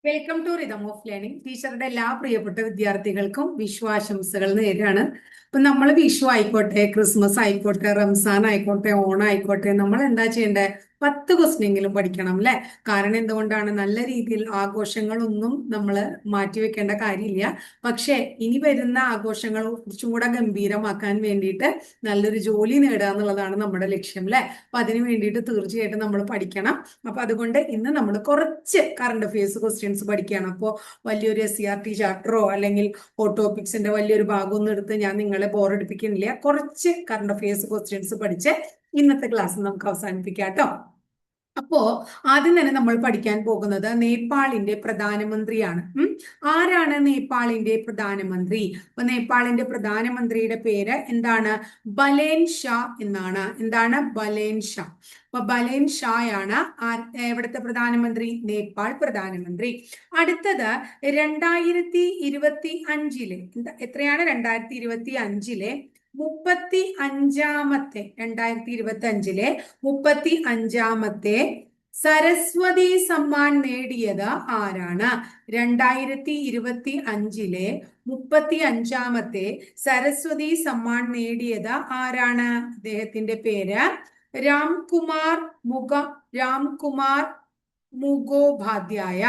Welcome to rhythm of learning. ടീച്ചറുടെ എല്ലാ പ്രിയപ്പെട്ട വിദ്യാർത്ഥികൾക്കും വിശ്വാശംസകൾ നേരാണ്. ഇപ്പൊ നമ്മൾ വിഷു ആയിക്കോട്ടെ, ക്രിസ്മസ് ആയിക്കോട്ടെ, റംസാൻ ആയിക്കോട്ടെ, ഓണം ആയിക്കോട്ടെ, നമ്മൾ എന്താ ചെയ്യേണ്ടേ? 10 ക്വസ്റ്റ്യനെങ്കിലും പഠിക്കണം അല്ലെ? കാരണം എന്തുകൊണ്ടാണ്? നല്ല രീതിയിൽ ആഘോഷങ്ങളൊന്നും നമ്മൾ മാറ്റിവെക്കേണ്ട കാര്യമില്ല. പക്ഷെ ഇനി വരുന്ന ആഘോഷങ്ങൾ കുറച്ചും കൂടെ ഗംഭീരമാക്കാൻ വേണ്ടിയിട്ട് നല്ലൊരു ജോലി നേടുക എന്നുള്ളതാണ് നമ്മുടെ ലക്ഷ്യം അല്ലെ? അപ്പൊ അതിന് വേണ്ടിയിട്ട് തീർച്ചയായിട്ടും നമ്മൾ പഠിക്കണം. അപ്പൊ അതുകൊണ്ട് ഇന്ന് നമ്മൾ കുറച്ച് കറണ്ട് അഫയേഴ്സ് ക്വസ്റ്റ്യൻസ് പഠിക്കുകയാണ്. അപ്പോൾ വലിയൊരു SCRT ചാപ്റ്ററോ അല്ലെങ്കിൽ ടോപ്പിക്സിന്റെ വലിയൊരു ഭാഗമൊന്നും എടുത്ത് ഞാൻ നിങ്ങളെ ബോറടിപ്പിക്കുന്നില്ല. കുറച്ച് കറണ്ട് അഫയേഴ്സ് ക്വസ്റ്റ്യൻസ് പഠിച്ച് ഇന്നത്തെ ക്ലാസ് നമുക്ക് അവസാനിപ്പിക്കാം കേട്ടോ. അപ്പോ ആദ്യം തന്നെ നമ്മൾ പഠിക്കാൻ പോകുന്നത് നേപ്പാളിന്റെ പ്രധാനമന്ത്രിയാണ്. ആരാണ് നേപ്പാളിന്റെ പ്രധാനമന്ത്രി? അപ്പൊ നേപ്പാളിന്റെ പ്രധാനമന്ത്രിയുടെ പേര് എന്താണ്? ബലേൻ ഷാ എന്നാണ്. എന്താണ്? ബലേൻ ഷാ. അപ്പൊ ബലേൻ ഷായാണ് എവിടുത്തെ പ്രധാനമന്ത്രി? നേപ്പാൾ പ്രധാനമന്ത്രി. അടുത്തത് 2025 എത്രയാണ്? 2025 മുപ്പത്തി അഞ്ചാമത്തെ സരസ്വതി സമ്മാൻ നേടിയത് ആരാണ്? 2025 മുപ്പത്തി സരസ്വതി സമ്മാൻ നേടിയത് ആരാണ്? അദ്ദേഹത്തിന്റെ പേര് രാംകുമാർ മുഖോപാധ്യായ.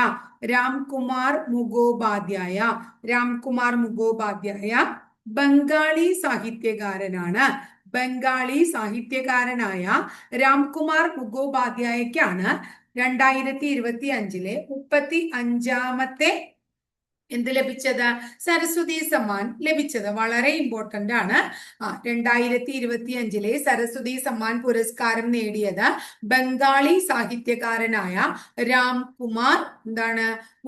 രാംകുമാർ മുഖോപാധ്യായ ബംഗാളി സാഹിത്യകാരനാണ്. ബംഗാളി സാഹിത്യകാരനായ രാംകുമാർ മുഖോപാധ്യായക്കാണ് 2025 മുപ്പത്തി എന്ത് ലഭിച്ചത്? സരസ്വതി സമ്മാൻ ലഭിച്ചത്. വളരെ ഇമ്പോർട്ടന്റ് ആണ്. 2025 സരസ്വതി സമ്മാൻ പുരസ്കാരം നേടിയത് ബംഗാളി സാഹിത്യകാരനായ രാംകുമാർ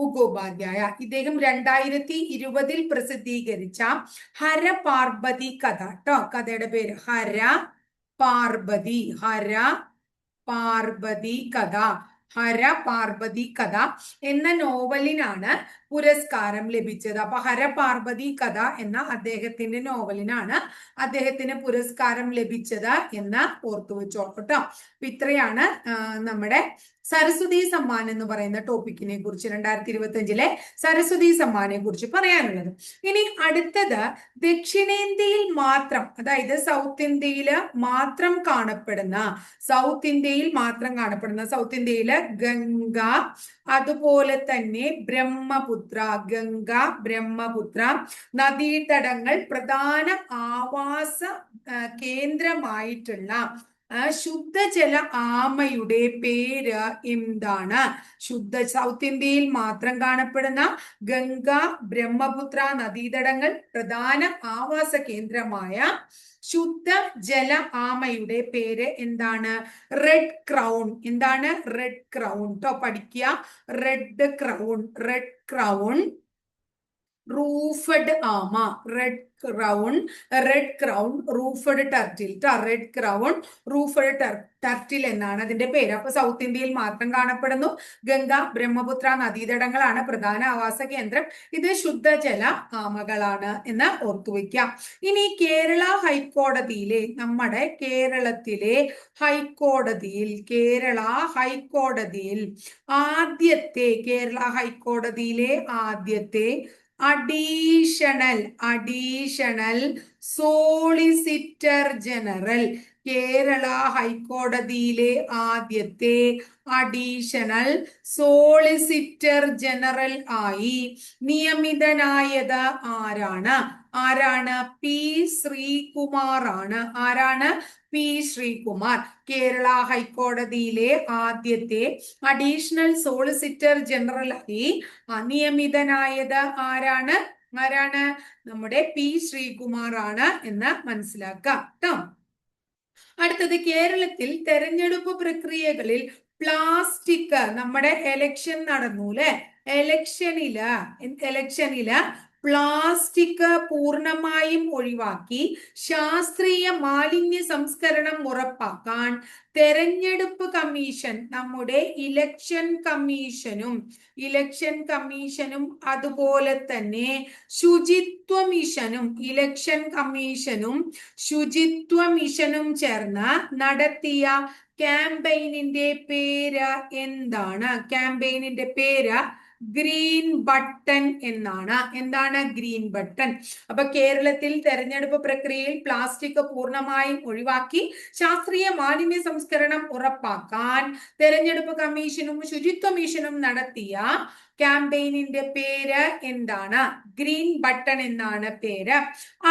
മുഖോപാധ്യായ. ഇദ്ദേഹം 2020 പ്രസിദ്ധീകരിച്ച ഹര പാർവതി കഥ ട്ടോ, കഥയുടെ പേര് ഹര പാർവതി കഥ എന്ന നോവലിനാണ് പുരസ്കാരം ലഭിച്ചത്. അപ്പൊ ഹരപാർവതി കഥ എന്ന അദ്ദേഹത്തിന്റെ നോവലിനാണ് അദ്ദേഹത്തിന് പുരസ്കാരം ലഭിച്ചത് എന്ന് ഓർത്തു വെച്ചോട്ടോ. അപ്പൊ ഇത്രയാണ് നമ്മുടെ സരസ്വതി സമ്മാൻ എന്ന് പറയുന്ന ടോപ്പിക്കിനെ കുറിച്ച്, 2025 സരസ്വതി സമ്മാനെ കുറിച്ച് പറയാനുള്ളത്. ഇനി അടുത്തത് ദക്ഷിണേന്ത്യയിൽ മാത്രം, അതായത് സൗത്ത് ഇന്ത്യയിൽ മാത്രം കാണപ്പെടുന്ന സൗത്ത് ഇന്ത്യയില് ഗംഗ, അതുപോലെ തന്നെ ബ്രഹ്മപുത്ര നദീതടങ്ങൾ പ്രധാന ആവാസ കേന്ദ്രമായിട്ടുള്ള ശുദ്ധജല ആമയുടെ പേര് എന്താണ്? സൗത്ത് ഇന്ത്യയിൽ മാത്രം കാണപ്പെടുന്ന ഗംഗ, ബ്രഹ്മപുത്ര നദീതടങ്ങൾ പ്രധാന ആവാസ കേന്ദ്രമായ ശുദ്ധജല ആമയുടെ പേര് എന്താണ്? Red crown. എന്താണ്? റെഡ് ക്രൗൺ ട്ടോ, പഠിക്കുക. റെഡ് ക്രൗൺ റൂഫഡ് ആമ. റെഡ് ക്രൗൺ റൂഫഡ് ടർട്ടിൽ എന്നാണ് അതിന്റെ പേര്. അപ്പൊ സൗത്ത് ഇന്ത്യയിൽ മാത്രം കാണപ്പെടുന്നു. ഗംഗ, ബ്രഹ്മപുത്ര നദീതടങ്ങളാണ് പ്രധാന ആവാസ കേന്ദ്രം. ഇത് ശുദ്ധജല ആമകളാണ് എന്ന് ഓർത്തുവെക്കാം. ഇനി കേരള ഹൈക്കോടതിയിലെ, നമ്മുടെ കേരളത്തിലെ ഹൈക്കോടതിയിൽ ആദ്യത്തെ അഡീഷണൽ സോളിസിറ്റർ ജനറൽ, കേരള ഹൈക്കോടതിയിലെ ആദ്യത്തെ അഡീഷണൽ സോളിസിറ്റർ ജനറൽ ആയി നിയമിതനായത് ആരാണ്? പി ശ്രീകുമാർ ആണ്. പി ശ്രീകുമാർ. കേരള ഹൈക്കോടതിയിലെ ആദ്യത്തെ അഡീഷണൽ സോളിസിറ്റർ ജനറലായി നിയമിതനായത് ആരാണ്? നമ്മുടെ പി ശ്രീകുമാർ ആണ് എന്ന് മനസ്സിലാക്കാം ട്ടോ. അടുത്തത്, കേരളത്തിൽ തെരഞ്ഞെടുപ്പ് പ്രക്രിയകളിൽ പ്ലാസ്റ്റിക്, നമ്മുടെ എലക്ഷൻ നടന്നു അല്ലെ, എലക്ഷനില് പ്ലാസ്റ്റിക് പൂർണ്ണമായും ഒഴിവാക്കി ശാസ്ത്രീയ മാലിന്യ സംസ്കരണം ഉറപ്പാക്കാൻ തെരഞ്ഞെടുപ്പ് കമ്മീഷൻ, നമ്മുടെ ഇലക്ഷൻ കമ്മീഷനും അതുപോലെ തന്നെ ശുചിത്വ മിഷനും ചേർന്ന് നടത്തിയ ക്യാമ്പയിനിന്റെ പേര് എന്താണ്? ഗ്രീൻ ബട്ടൺ എന്നാണ്. എന്താണ് ഗ്രീൻ ബട്ടൺ? അപ്പൊ കേരളത്തിൽ തെരഞ്ഞെടുപ്പ് പ്രക്രിയയിൽ പ്ലാസ്റ്റിക് പൂർണ്ണമായും ഒഴിവാക്കി ശാസ്ത്രീയ മാലിന്യ സംസ്കരണം ഉറപ്പാക്കാൻ തെരഞ്ഞെടുപ്പ് കമ്മീഷനും ശുചിത്വ മിഷനും നടത്തിയ ക്യാമ്പയിനിന്റെ പേര് എന്താണ്? ഗ്രീൻ ബട്ടൺ എന്നാണ് പേര്.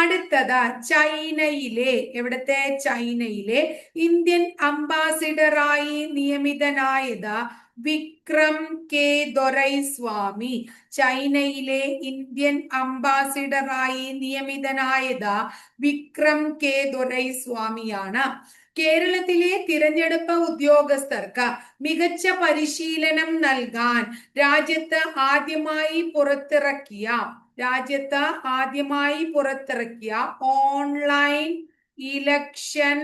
അടുത്തത് ചൈനയിലെ, എവിടത്തെ? ചൈനയിലെ ഇന്ത്യൻ അംബാസിഡറായി നിയമിതനായത് വിക്രം കെ ദൊരൈസ്വാമി. ചൈനയിലെ ഇന്ത്യൻ അംബാസിഡറായി നിയമിതനായത് വിക്രം കെ ദൊരൈസ്വാമിയാണ്. കേരളത്തിലെ തിരഞ്ഞെടുപ്പ് ഉദ്യോഗസ്ഥർക്ക് മികച്ച പരിശീലനം നൽകാൻ രാജ്യത്ത് ആദ്യമായി പുറത്തിറക്കിയ ഓൺലൈൻ ഇലക്ഷൻ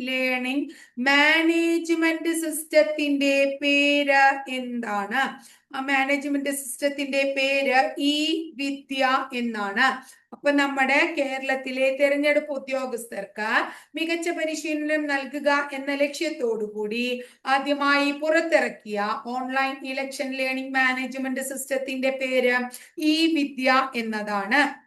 ലേണിംഗ് മാനേജ്മെന്റ് സിസ്റ്റത്തിന്റെ പേര് എന്താണ്? ആ മാനേജ്മെന്റ് സിസ്റ്റത്തിന്റെ പേര് ഇ വിദ്യ എന്നാണ്. അപ്പൊ നമ്മുടെ കേരളത്തിലെ തെരഞ്ഞെടുപ്പ് ഉദ്യോഗസ്ഥർക്ക് മികച്ച പരിശീലനം നൽകുക എന്ന ലക്ഷ്യത്തോടു കൂടി ആദ്യമായി പുറത്തിറക്കിയ ഓൺലൈൻ ഇലക്ഷൻ ലേണിംഗ് മാനേജ്മെന്റ് സിസ്റ്റത്തിന്റെ പേര് ഇ വിദ്യ എന്നതാണ്.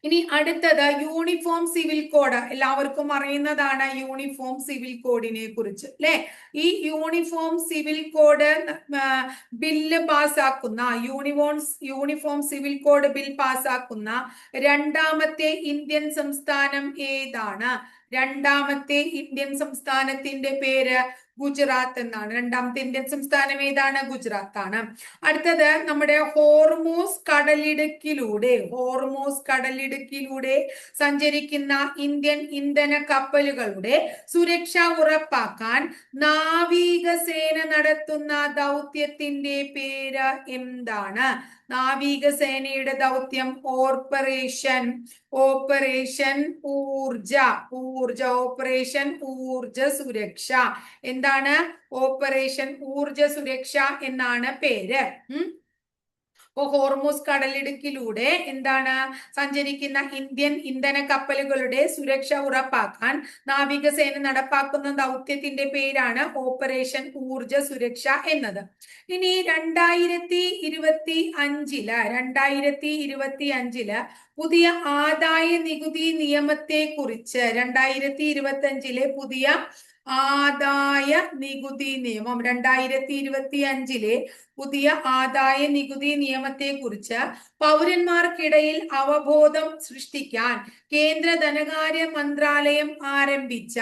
ഇനി അടുത്തത് യൂണിഫോം സിവിൽ കോഡ്. എല്ലാവർക്കും അറിയുന്നതാണ് യൂണിഫോം സിവിൽ കോഡിനെ കുറിച്ച്, അല്ലെ? ഈ യൂണിഫോം സിവിൽ കോഡ് ബില്ല് പാസ്സാക്കുന്ന, യൂണിഫോം സിവിൽ കോഡ് ബിൽ പാസ്സാക്കുന്ന രണ്ടാമത്തെ ഇന്ത്യൻ സംസ്ഥാനം ഏതാണ്? രണ്ടാമത്തെ ഇന്ത്യൻ സംസ്ഥാനത്തിന്റെ പേര് ഗുജറാത്ത് എന്നാണ്. രണ്ടാമത്തെ ഇന്ത്യൻ സംസ്ഥാനം ഏതാണ്? ഗുജറാത്ത് ആണ്. അടുത്തത് നമ്മുടെ ഹോർമൂസ് കടലിടുക്കിലൂടെ സഞ്ചരിക്കുന്ന ഇന്ത്യൻ ഇന്ധന കപ്പലുകളുടെ സുരക്ഷ ഉറപ്പാക്കാൻ നാവികസേന നടത്തുന്ന ദൗത്യത്തിന്റെ പേര് എന്താണ്? നാവികസേനയുടെ ദൗത്യം ഓപ്പറേഷൻ ഊർജ സുരക്ഷ. എന്താണ്? ഓപ്പറേഷൻ ഊർജ സുരക്ഷ എന്നാണ് പേര്. ഹോർമൂസ് കടലിടുക്കിലൂടെ എന്താണ് സഞ്ചരിക്കുന്ന ഇന്ത്യൻ ഇന്ധന കപ്പലുകളുടെ സുരക്ഷ ഉറപ്പാക്കാൻ നാവികസേന നടപ്പാക്കുന്ന ദൗത്യത്തിന്റെ പേരാണ് ഓപ്പറേഷൻ ഊർജ സുരക്ഷ എന്നത്. ഇനി 2025 പുതിയ ആദായ നികുതി നിയമത്തെ കുറിച്ച് 2025 പുതിയ ആദായ നികുതി നിയമം 2025 പുതിയ ആദായ നികുതി നിയമത്തെ കുറിച്ച് പൗരന്മാർക്കിടയിൽ അവബോധം സൃഷ്ടിക്കാൻ കേന്ദ്ര ധനകാര്യ മന്ത്രാലയം ആരംഭിച്ച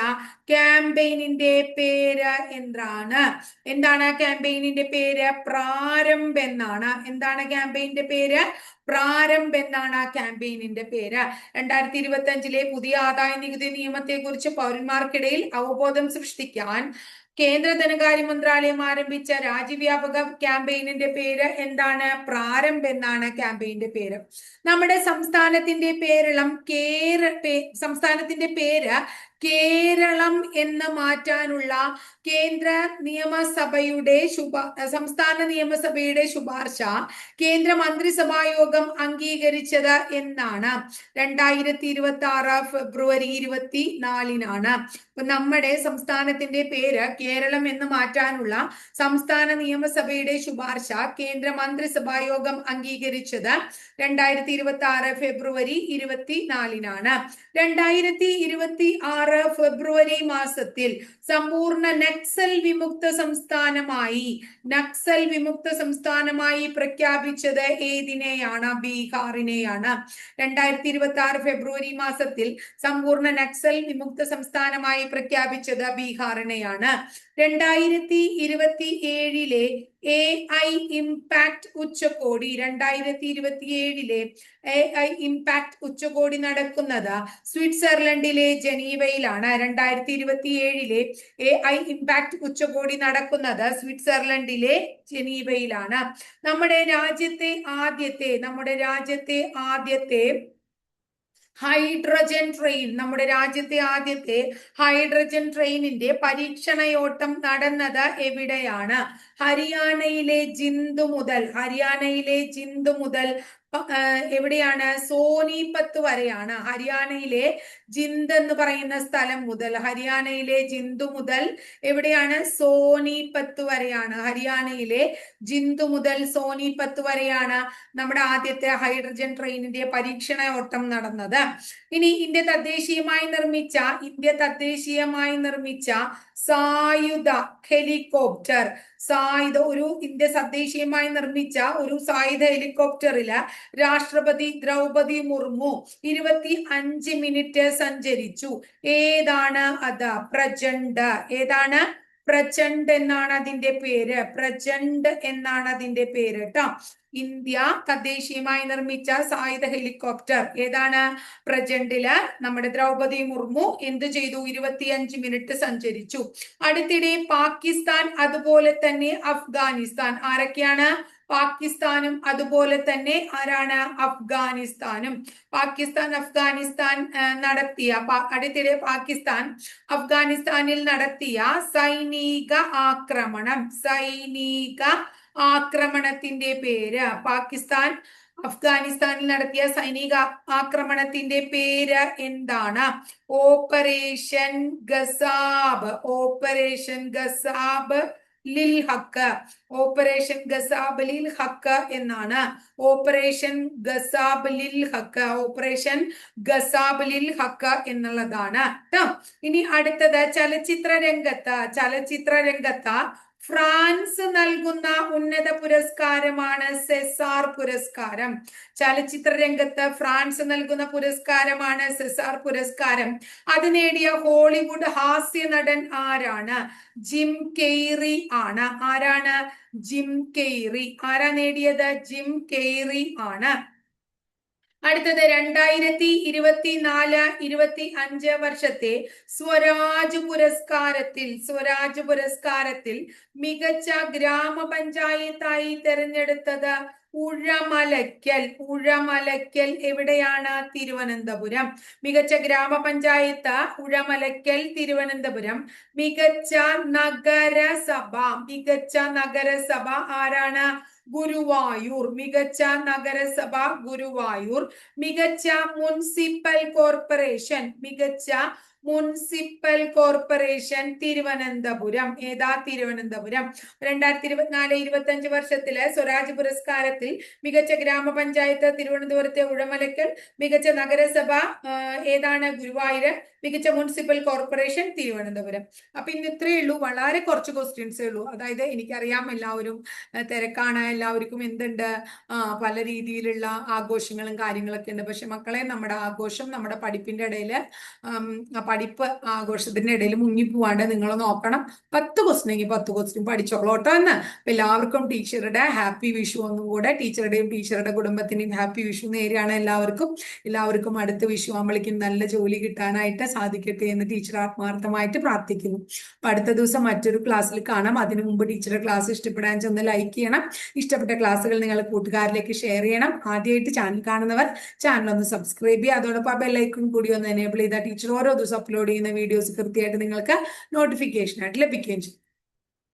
ക്യാമ്പയിനിന്റെ പേര് എന്താണ്? എന്താണ് ക്യാമ്പയിനിന്റെ പേര്? പ്രാരംഭ് എന്നാണ്. എന്താണ് ക്യാമ്പയിനിന്റെ പേര്? പ്രാരംഭ് എന്നാണ് ക്യാമ്പയിനിന്റെ പേര്. 2025 പുതിയ ആദായ നികുതി നിയമത്തെ കുറിച്ച് പൗരന്മാർക്കിടയിൽ അവബോധം സൃഷ്ടിക്കാൻ കേന്ദ്ര ധനകാര്യ മന്ത്രാലയം ആരംഭിച്ച രാജ്യവ്യാപക ക്യാമ്പയിനിന്റെ പേര് എന്താണ്? പ്രാരംഭ് എന്നാണ് ക്യാമ്പയിന്റെ പേര്. നമ്മുടെ സംസ്ഥാനത്തിന്റെ പേര് കേരളം എന്ന് മാറ്റാനുള്ള സംസ്ഥാന നിയമസഭയുടെ ശുപാർശ കേന്ദ്ര മന്ത്രിസഭാ യോഗം അംഗീകരിച്ചത് എന്നാണ്? 2026 ഫെബ്രുവരി 24 അപ്പൊ നമ്മുടെ സംസ്ഥാനത്തിന്റെ പേര് കേരളം എന്ന് മാറ്റാനുള്ള സംസ്ഥാന നിയമസഭയുടെ ശുപാർശ കേന്ദ്ര മന്ത്രിസഭാ യോഗം അംഗീകരിച്ചത് 2026 ഫെബ്രുവരി 24 2026 ഫെബ്രുവരി മാസത്തിൽ സമ്പൂർണ്ണ നക്സൽ വിമുക്ത സംസ്ഥാനമായി പ്രഖ്യാപിച്ചത് ഏതിനെയാണ്? ബീഹാറിനെയാണ്. 2026 ഫെബ്രുവരി മാസത്തിൽ സമ്പൂർണ്ണ നക്സൽ വിമുക്ത സംസ്ഥാനമായി പ്രഖ്യാപിച്ചത് ബീഹാറിനെയാണ്. 2027 AI ഇംപാക്ട് ഉച്ചകോടി 2027 AI ഇംപാക്ട് ഉച്ചകോടി നടക്കുന്നത് സ്വിറ്റ്സർലൻഡിലെ ജനീവയിലാണ്. 2027 AI ഇംപാക്ട് ഉച്ചകോടി നടക്കുന്നത് സ്വിറ്റ്സർലൻഡിലെ ജനീവയിലാണ്. നമ്മുടെ രാജ്യത്തെ ആദ്യത്തെ ഹൈഡ്രജൻ ട്രെയിനിന്റെ പരീക്ഷണയോട്ടം നടന്നത് എവിടെയാണ്? ഹരിയാനയിലെ ജിന്ദ് മുതൽ എവിടെയാണ്? സോനിപത്ത് വരെയാണ്. ഹരിയാനയിലെ ജിന്ദ് എന്ന് പറയുന്ന സ്ഥലം മുതൽ, ഹരിയാനയിലെ ജിന്ദ് മുതൽ എവിടെയാണ്, സോനിപത്ത് വരെയാണ്. ഹരിയാനയിലെ ജിന്ദ് മുതൽ സോനിപത്ത് വരെയാണ് നമ്മുടെ ആദ്യത്തെ ഹൈഡ്രജൻ ട്രെയിനിന്റെ പരീക്ഷണ ഓട്ടം നടന്നത്. ഇനി ഇന്ത്യ തദ്ദേശീയമായി നിർമ്മിച്ച സായുധ ഹെലികോപ്റ്റർ, ഇന്ത്യ തദ്ദേശീയമായി നിർമ്മിച്ച ഒരു സായുധ ഹെലികോപ്റ്ററില് രാഷ്ട്രപതി ദ്രൗപദി മുർമു 25 മിനിറ്റ് സഞ്ചരിച്ചു. ഏതാണ് അത്? പ്രചണ്ഡ്. ഏതാണ്? പ്രചണ്ഡ് എന്നാണ് അതിന്റെ പേര്. പ്രചണ്ഡ് എന്നാണ് അതിന്റെ പേര് കേട്ടോ. ഇന്ത്യ തദ്ദേശീയമായി നിർമ്മിച്ച സായുധ ഹെലികോപ്റ്റർ ഏതാണ്? പ്രചണ്ഡില് നമ്മുടെ ദ്രൗപദി മുർമു എന്ത് ചെയ്തു? 25 മിനിറ്റ് സഞ്ചരിച്ചു. അടുത്തിടെ പാകിസ്ഥാൻ അതുപോലെ തന്നെ അഫ്ഗാനിസ്ഥാൻ, ആരൊക്കെയാണ്? പാകിസ്ഥാനും അതുപോലെ തന്നെ ആരാണ്? അഫ്ഗാനിസ്ഥാനും. അഫ്ഗാനിസ്ഥാൻ നടത്തിയ അടുത്തിടെ പാകിസ്ഥാൻ അഫ്ഗാനിസ്ഥാനിൽ നടത്തിയ സൈനിക ആക്രമണത്തിന്റെ പേര്, പാകിസ്ഥാൻ അഫ്ഗാനിസ്ഥാനിൽ നടത്തിയ സൈനിക ആക്രമണത്തിന്റെ പേര് എന്താണ്? ഓപ്പറേഷൻ ഗസാബ്. ഓപ്പറേഷൻ ഗസാബ് ലിൽ ഹക്ക്. ഓപ്പറേഷൻ ഗസാബ് ലിൽ ഹക്ക് എന്നാണ്. ഓപ്പറേഷൻ ഗസാബ് ലിൽ ഹക്ക്. ഓപ്പറേഷൻ ഗസാബ് ലിൽ ഹക്ക് എന്നുള്ളതാണ് ട്ടോ. ഇനി അടുത്തത് ചലച്ചിത്ര രംഗത്ത് ഫ്രാൻസ് നൽകുന്ന ഉന്നത പുരസ്കാരമാണ് സെസാർ പുരസ്കാരം. ചലച്ചിത്ര രംഗത്ത് ഫ്രാൻസ് നൽകുന്ന പുരസ്കാരമാണ് സെസാർ പുരസ്കാരം. അത് നേടിയ ഹോളിവുഡ് ഹാസ്യ നടൻ ആരാണ്? ജിം കെയ്റി ആണ്. ആരാണ്? ജിം കെയ്റി. ആരാ നേടിയത്? ജിം കെയ്റി ആണ്. അടുത്തത് 2024-25 വർഷത്തെ സ്വരാജ് പുരസ്കാരത്തിൽ മികച്ച ഗ്രാമപഞ്ചായത്തായി തെരഞ്ഞെടുത്തത് ഉഴമലക്കൽ എവിടെയാണ്? തിരുവനന്തപുരം. മികച്ച ഗ്രാമപഞ്ചായത്ത് ഉഴമലക്കൽ, തിരുവനന്തപുരം. മികച്ച നഗരസഭ ആരാണ്? ഗുരുവായൂർ. മികച്ച നഗരസഭ ഗുരുവായൂർ. മികച്ച മുനിസിപ്പൽ കോർപ്പറേഷൻ തിരുവനന്തപുരം. ഏതാ? തിരുവനന്തപുരം. 2024-25 വർഷത്തിലെ സ്വരാജ് പുരസ്കാരത്തിൽ മികച്ച ഗ്രാമപഞ്ചായത്ത് തിരുവനന്തപുരത്തെ ഉഴമലക്കൽ, മികച്ച നഗരസഭ ഏതാണ്? ഗുരുവായൂർ, മികച്ച മുനിസിപ്പൽ കോർപ്പറേഷൻ തിരുവനന്തപുരം. അപ്പൊ ഇന്ന് ഇത്രയേ ഉള്ളൂ. വളരെ കുറച്ച് ക്വസ്റ്റ്യൻസേ ഉള്ളൂ. അതായത് എനിക്കറിയാം എല്ലാവരും തിരക്കാണ്, എല്ലാവർക്കും എന്തുണ്ട്, പല രീതിയിലുള്ള ആഘോഷങ്ങളും കാര്യങ്ങളൊക്കെ ഉണ്ട്. പക്ഷെ മക്കളെ, നമ്മുടെ ആഘോഷം നമ്മുടെ പഠിപ്പിന്റെ ഇടയിൽ പഠിപ്പ് ആഘോഷത്തിന്റെ ഇടയിൽ മുങ്ങിപ്പോവാണ്ട് നിങ്ങൾ നോക്കണം. 10 ക്വസ്റ്റ്യൻ 10 ക്വസ്റ്റ്യൻ പഠിച്ചോളോട്ടോ എന്ന്. എല്ലാവർക്കും ടീച്ചറുടെ ഹാപ്പി വിഷു ഒന്നും കൂടെ, ടീച്ചറുടെയും ടീച്ചറുടെ കുടുംബത്തിന്റെയും ഹാപ്പി വിഷു നേരെയാണ് എല്ലാവർക്കും അടുത്ത വിഷു ആകുമ്പോഴേക്കും നല്ല ജോലി കിട്ടാനായിട്ട് സാധിക്കട്ടെ എന്ന് ടീച്ചർ ആത്മാർത്ഥമായിട്ട് പ്രാർത്ഥിക്കുന്നു. അപ്പൊ അടുത്ത ദിവസം മറ്റൊരു ക്ലാസ്സിൽ കാണാം. അതിനു മുമ്പ് ടീച്ചറുടെ ക്ലാസ് ഇഷ്ടപ്പെടാൻ ചെന്ന് ലൈക്ക് ചെയ്യണം. ഇഷ്ടപ്പെട്ട ക്ലാസ്സുകൾ നിങ്ങൾ കൂട്ടുകാരിലേക്ക് ഷെയർ ചെയ്യണം. ആദ്യമായിട്ട് ചാനൽ കാണുന്നവർ ചാനൽ ഒന്ന് സബ്സ്ക്രൈബ് ചെയ്യുക. അതോടൊപ്പം ബെല്ലൈക്കൺ കൂടി ഒന്ന് എനേബിൾ ചെയ്താൽ ടീച്ചർ ഓരോ ദിവസം അപ്ലോഡ് ചെയ്യുന്ന വീഡിയോസ് കൃത്യമായിട്ട് നിങ്ങൾക്ക് നോട്ടിഫിക്കേഷൻ ആയിട്ട് ലഭിക്കുകയും ചെയ്യും.